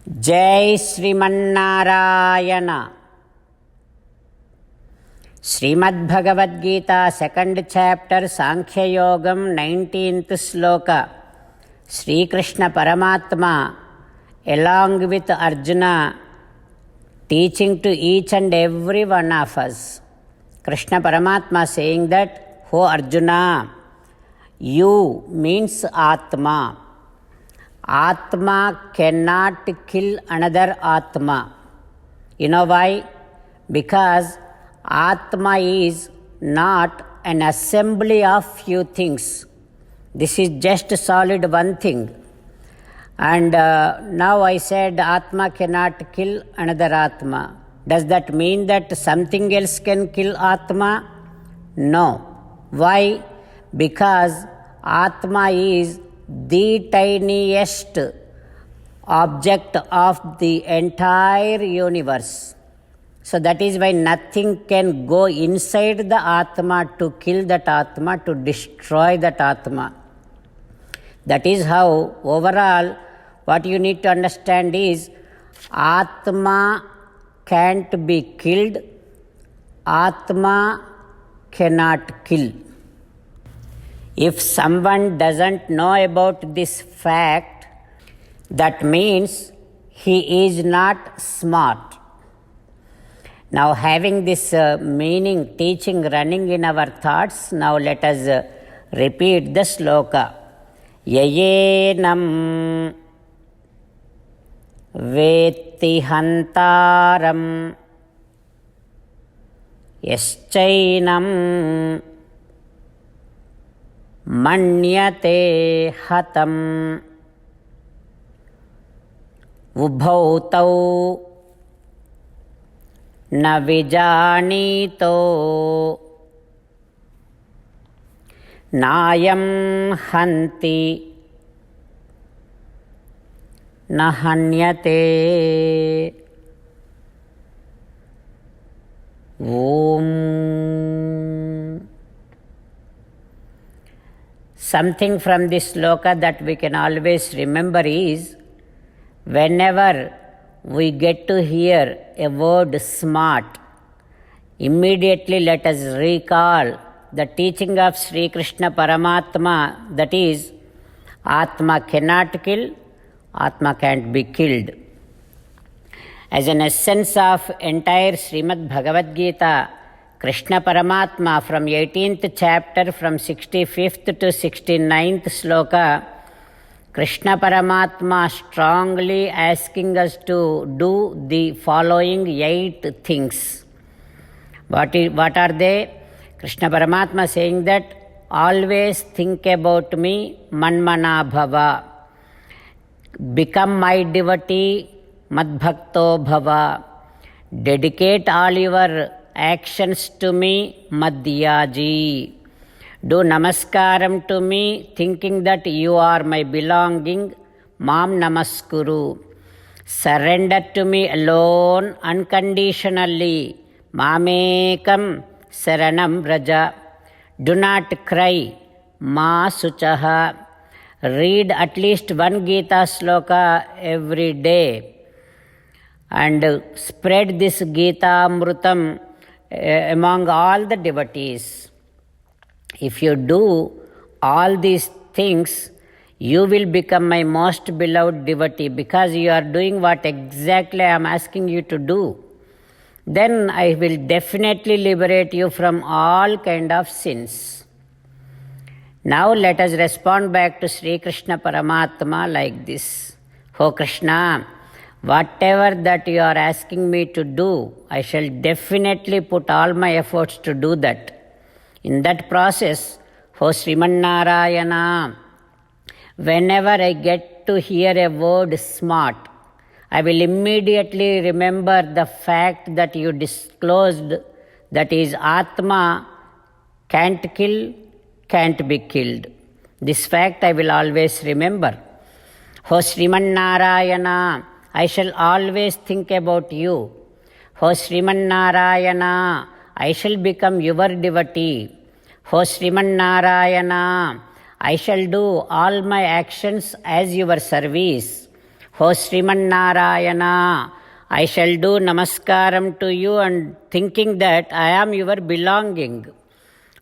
जय Shrimannarayana. Shrimad Bhagavad Gita second chapter Sankhyayogam 19th श्लोक. श्रीकृष्ण परमात्मा along with Arjuna teaching to each and every one of us. Krishna Paramatma saying that, "O Arjuna, you means Atma. Atma cannot kill another Atma." You know why? Because Atma is not an assembly of few things. This is just solid one thing. And now I said Atma cannot kill another Atma. Does that mean that something else can kill Atma? No. Why? Because Atma is the tiniest object of the entire universe. So that is why nothing can go inside the Atma to kill that Atma, to destroy that Atma. That is how overall what you need to understand is Atma can't be killed, Atma cannot kill. If someone doesn't know about this fact, that means he is not smart. Now, having this meaning, teaching running in our thoughts, now let us repeat the sloka. Yayenam vetti hantaram yaschainam manyate hatam ubhautau na vijanito nayam hanti na hanyate. Om. Something from this sloka that we can always remember is, whenever we get to hear a word smart, immediately let us recall the teaching of Sri Krishna Paramatma, that is, Atma cannot kill, Atma can't be killed. As an essence of entire Srimad Bhagavad Gita, Krishna Paramatma from 18th chapter, from 65th to 69th sloka, Krishna Paramatma strongly asking us to do the following 8 things. What are they? Krishna Paramatma saying that always think about me, manmana bhava. Become my devotee, madbhakto bhava. Dedicate all your actions to me, madhyaji. Do namaskaram to me, thinking that you are my belonging, mam namaskuru. Surrender to me alone, unconditionally, mamekam saranam vraja. Do not cry, ma suchaha. Read at least one Gita sloka every day and spread this Gita Amrutam among all the devotees. If you do all these things, you will become my most beloved devotee, because you are doing what exactly I am asking you to do. Then I will definitely liberate you from all kind of sins. Now let us respond back to Sri Krishna Paramatma like this. "O Krishna, whatever that you are asking me to do, I shall definitely put all my efforts to do that. In that process, O Srimannarayana, whenever I get to hear a word smart, I will immediately remember the fact that you disclosed, that is, Atma can't kill, can't be killed. This fact I will always remember. O Srimannarayana, I shall always think about you. O Srimannarayana, I shall become your devotee. O Srimannarayana, I shall do all my actions as your service. O Srimannarayana, I shall do namaskaram to you and thinking that I am your belonging.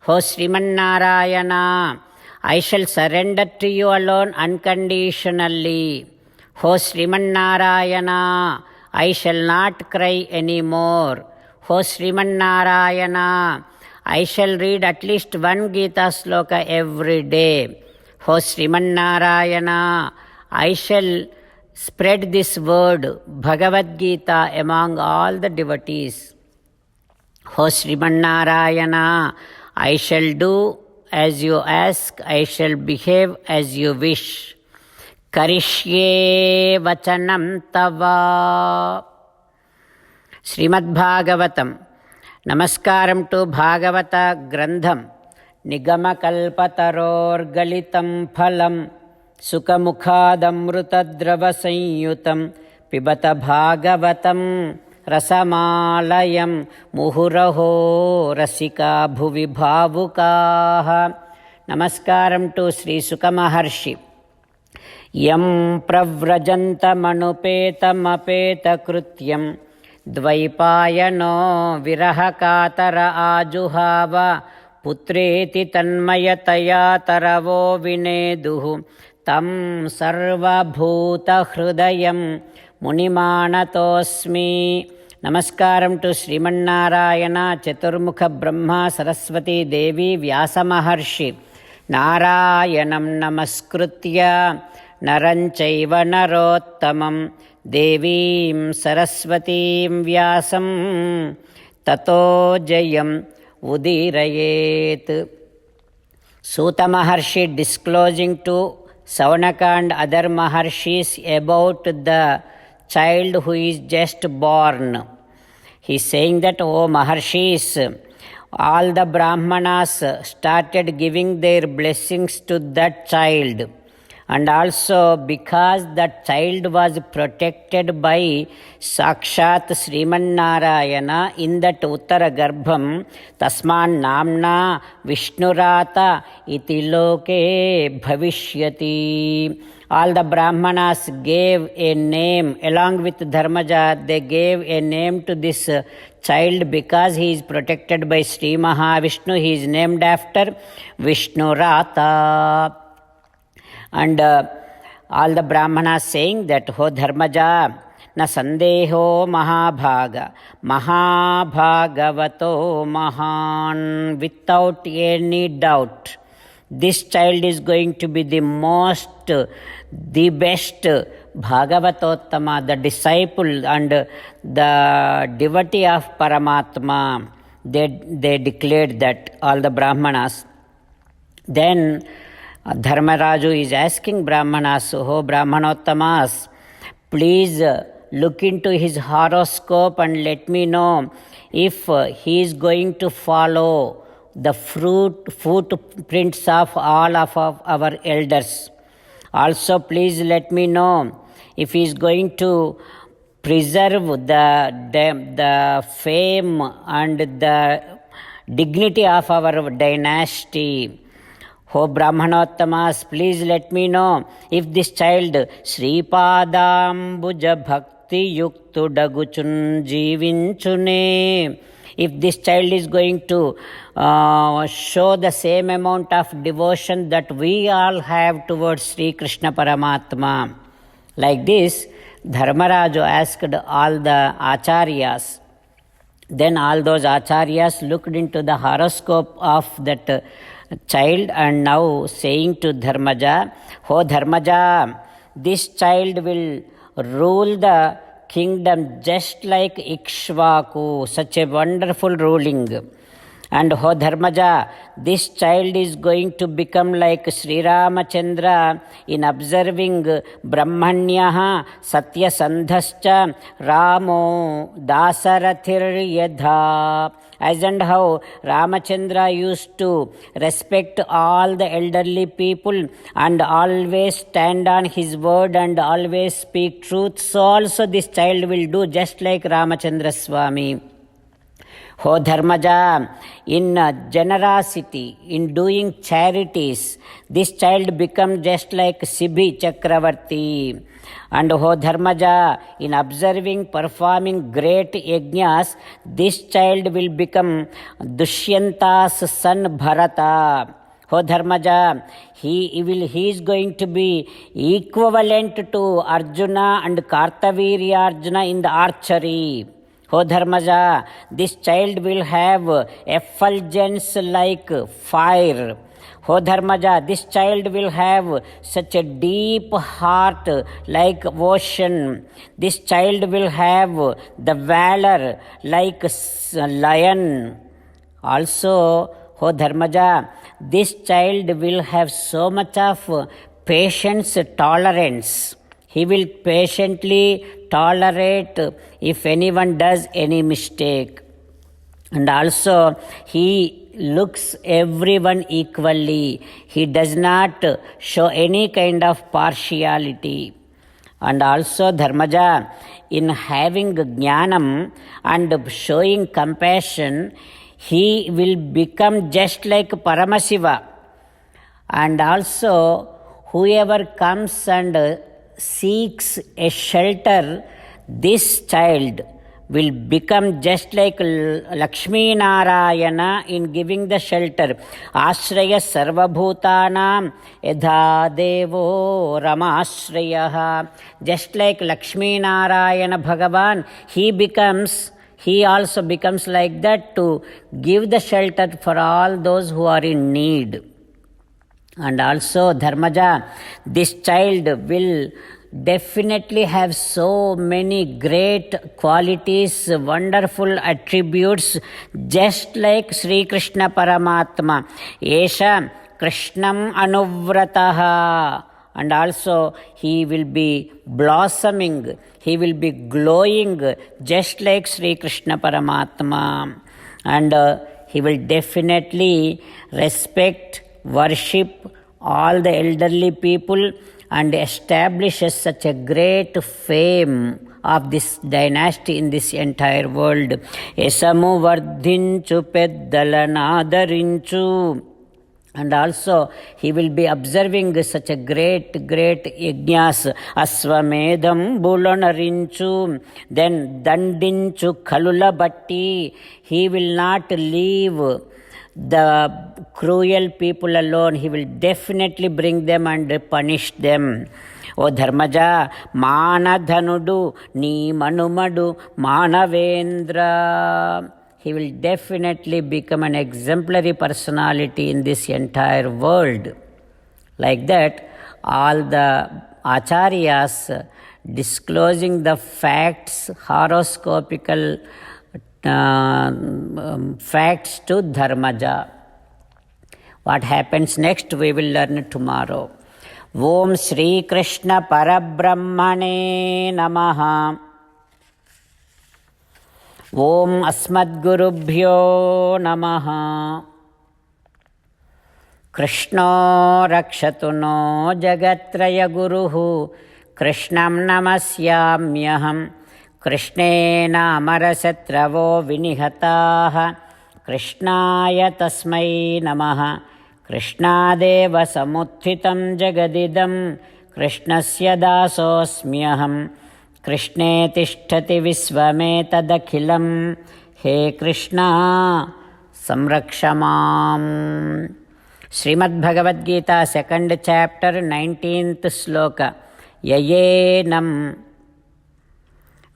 O Srimannarayana, I shall surrender to you alone unconditionally. O Srimannarayana, I shall not cry anymore. O Srimannarayana, I shall read at least one Gita sloka every day. O Srimannarayana, I shall spread this word, Bhagavad Gita, among all the devotees. O Srimannarayana, I shall do as you ask, I shall behave as you wish. Karishye vachanam tava. Srimad Bhagavatam. Namaskaram to Bhagavata Grandham. Nigama kalpataror galitam phalam. Sukamukhadamrutadrava sanyutam. Pibata Bhagavatam. Rasamalayam. Muhuraho rasika bhuvi bhavukaha. Namaskaram to Sri Suka Maharshi. Yam pravrajantamanupeta Dvaipayano virahakatara ajuhava putreti tanmayataya taravo vineduhu tam sarvabhuta hrudayam munimanatosmi. Namaskaram to Srimannarayana, Chaturmukha Brahma, Saraswati Devi, Vyasa Maharshi. Narayanam namaskritya naranchaiva narottamam devim saraswatim vyasam tato jayam udirayet. Suta Maharshi disclosing to Savanaka and other Maharshis about the child who is just born. He is saying that, O Maharshis, all the Brahmanas started giving their blessings to that child. And also because that child was protected by Sakshat Srimannarayana in that Uttara Garbham, Tasman Namna Vishnurata iti loke bhavishyati. All the Brahmanas gave a name, along with Dharmaja, they gave a name to this child because he is protected by Sri Mahavishnu. He is named after Vishnurata. And all the Brahmanas saying that, Ho Dharmaja, na sandeho mahabhaga, mahabhagavato mahan, without any doubt. This child is going to be the best Bhagavatottama, the disciple and the devotee of Paramatma. They declared that, all the Brahmanas. Then Dharmaraju is asking Brahmanas, oh Brahmanottamas, please look into his horoscope and let me know if he is going to follow the footprints of all of our elders. Also, please let me know if he is going to preserve the fame and the dignity of our dynasty. O Brahmanottamas, please let me know if this child Sripadambuja Bhakti Yuktu Daguchun Jivinchune, if this child is going to show the same amount of devotion that we all have towards Sri Krishna Paramatma. Like this, Dharmaraju asked all the acharyas. Then all those acharyas looked into the horoscope of that child and now saying to Dharmaja, O Dharmaja, this child will rule the kingdom just like Ikshvaku, such a wonderful ruling. And O Dharmaja, this child is going to become like Sri Ramachandra in observing Brahmanyaha Satya Sandhascha Ramo Dasarathir Yadha. As and how Ramachandra used to respect all the elderly people and always stand on his word and always speak truth, so also this child will do just like Ramachandra Swami. O Dharmaja, in generosity, in doing charities, this child becomes just like Sibhi Chakravarti. And O Dharmaja, in observing, performing great yajnas, this child will become Dushyanta's son Bharata. O Dharmaja, he is going to be equivalent to Arjuna and Kartavirya Arjuna in the archery. O Dharmaja, this child will have effulgence like fire. O Dharmaja, this child will have such a deep heart like ocean. This child will have the valor like lion. Also, O Dharmaja, this child will have so much of patience, tolerance. He will patiently tolerate if anyone does any mistake. And also, he looks everyone equally. He does not show any kind of partiality. And also, Dharmaja, in having jnanam and showing compassion, he will become just like Paramashiva. And also, whoever comes and seeks a shelter, this child will become just like Lakshmi Narayana in giving the shelter. Ashraya sarvabhutanam yadha devo ramashrayaha. Just like Lakshmi Narayana Bhagavan, he also becomes like that to give the shelter for all those who are in need. And also, Dharmaja, this child will definitely have so many great qualities, wonderful attributes, just like Sri Krishna Paramatma. Esha Krishnam Anuvrataha. And also, he will be blossoming, he will be glowing, just like Sri Krishna Paramatma. And he will definitely respect, worship all the elderly people and establishes such a great fame of this dynasty in this entire world. Esamu vardhinchu peddalanadarinchu. And also, he will be observing such a great yajnas. Asvamedam bulanarinchu. Then dandinchu kalula batti. He will not leave the cruel people alone. He will definitely bring them and punish them. O Dharmaja, Manadhanudu, Ni Manumadu, Manavendra. He will definitely become an exemplary personality in this entire world. Like that, all the acharyas disclosing the facts, horoscopical facts to Dharmaja. What happens next, we will learn tomorrow. Om Shri Krishna Parabrahmane Namaha. Om Asmadgurubhyo Namaha. Krishno Rakshatu no Jagatraya Guruhu. Krishnam Namasyamyaham. Krishnena Amarasatravo Vinihataha. Krishnaya Tasmai Namaha. Krishnadeva Samuthitam Jagadidam. Krishnasya Dasosmyaham. Krishne Tishtati Visvametadakhilam. He Krishna Samrakshamam. Srimad Bhagavad Gita, 2nd chapter, 19th sloka. Yayenam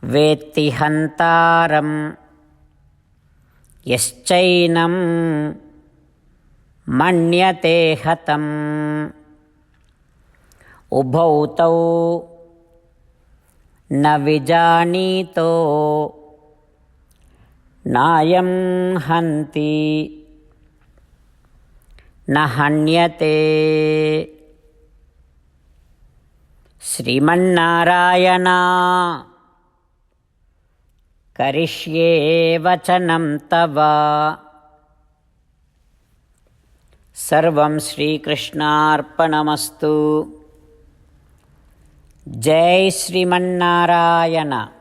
Vetti Hantaram Yaschainam Manyate Hatam Ubhautau Na Vijanito Nayam Hanti Na Hanyate. Srimannarayana Karishye Vachanam Tava. Sarvam Shri Krishnarpanamastu. Jai Srimannarayana.